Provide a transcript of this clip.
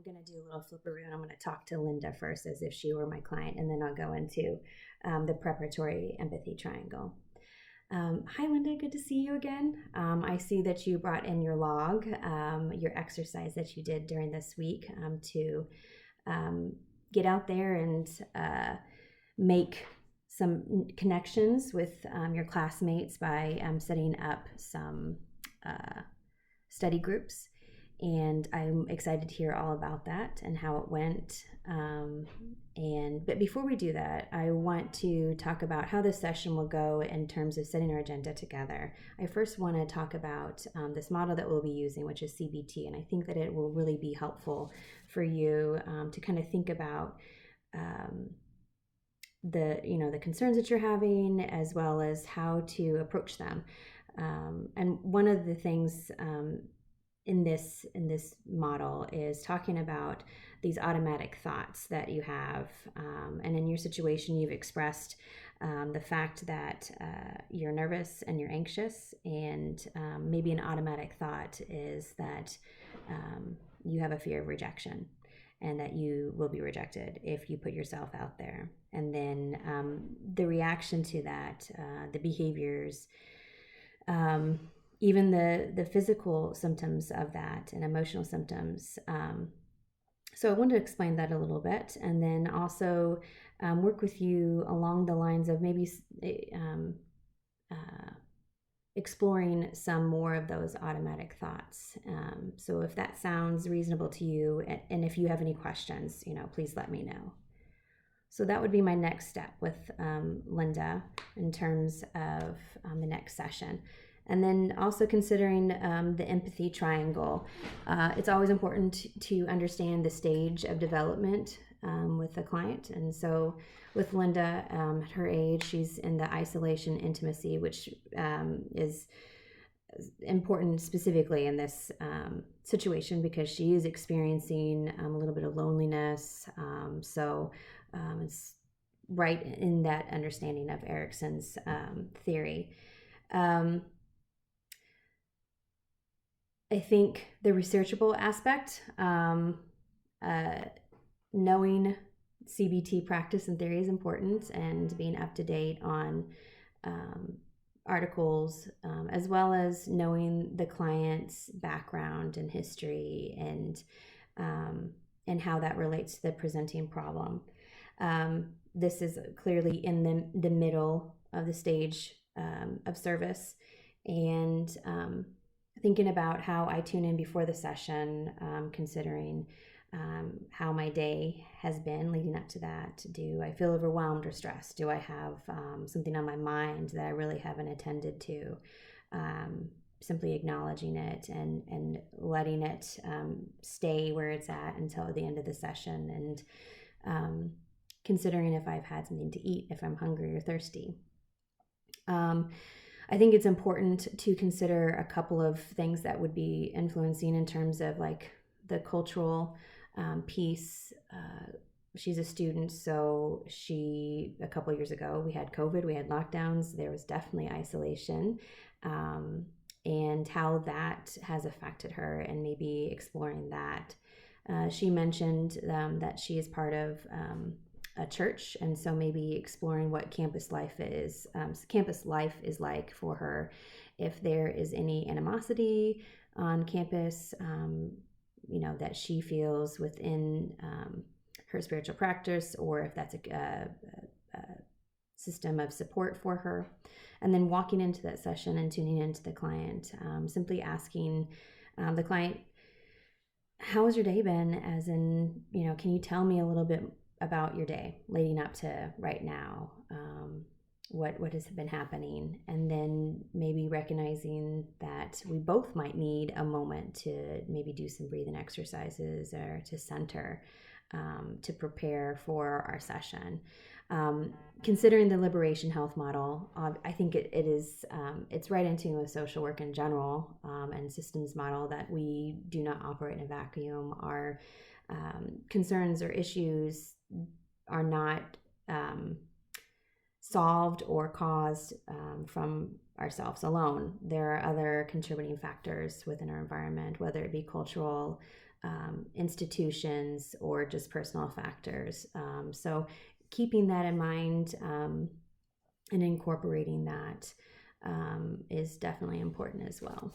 going to do a little flipperoo, and I'm going to talk to Linda first as if she were my client, and then I'll go into the preparatory empathy triangle. Hi, Linda. Good to see you again. I see that you brought in your log, your exercise that you did during this week to get out there and make some connections with your classmates by setting up some study groups. And I'm excited to hear all about that and how it went. But before we do that, I want to talk about how this session will go in terms of setting our agenda together. I first want to talk about this model that we'll be using, which is CBT, and I think that it will really be helpful for you to kind of think about the concerns that you're having, as well as how to approach them. And one of the things in this model is talking about these automatic thoughts that you have, and in your situation you've expressed the fact that you're nervous and you're anxious, and maybe an automatic thought is that you have a fear of rejection and that you will be rejected if you put yourself out there. And then the reaction to that, the behaviors, even the physical symptoms of that and emotional symptoms. So I want to explain that a little bit, and then also work with you along the lines of maybe exploring some more of those automatic thoughts. So if that sounds reasonable to you, and if you have any questions, please let me know. So that would be my next step with Linda in terms of the next session. And then also considering the empathy triangle. It's always important to understand the stage of development with the client. And so with Linda, at her age, she's in the isolation intimacy, which is important specifically in this situation because she is experiencing a little bit of loneliness. So it's right in that understanding of Erickson's theory. I think the researchable aspect, knowing CBT practice and theory is important, and being up to date on articles, as well as knowing the client's background and history and how that relates to the presenting problem. This is clearly in the middle of the stage of service, and thinking about how I tune in before the session, considering how my day has been leading up to that. Do I feel overwhelmed or stressed? Do I have something on my mind that I really haven't attended to? Simply acknowledging it and letting it stay where it's at until the end of the session, and considering if I've had something to eat, if I'm hungry or thirsty. I think it's important to consider a couple of things that would be influencing in terms of like the cultural piece. She's a student, so a couple years ago, we had COVID, we had lockdowns, there was definitely isolation, and how that has affected her, and maybe exploring that. She mentioned that she is part of a church, and so maybe exploring what campus life is like for her, if there is any animosity on campus, that she feels within her spiritual practice, or if that's a system of support for her. And then walking into that session and tuning into the client, simply asking the client, how has your day been? As in, can you tell me a little bit about your day leading up to right now? What has been happening? And then maybe recognizing that we both might need a moment to maybe do some breathing exercises or to center, to prepare for our session. Considering the liberation health model, I think it's right into with social work in general, and systems model, that we do not operate in a vacuum. Our concerns or issues are not solved or caused from ourselves alone. There are other contributing factors within our environment, whether it be cultural, institutions or just personal factors. So keeping that in mind and incorporating that is definitely important as well.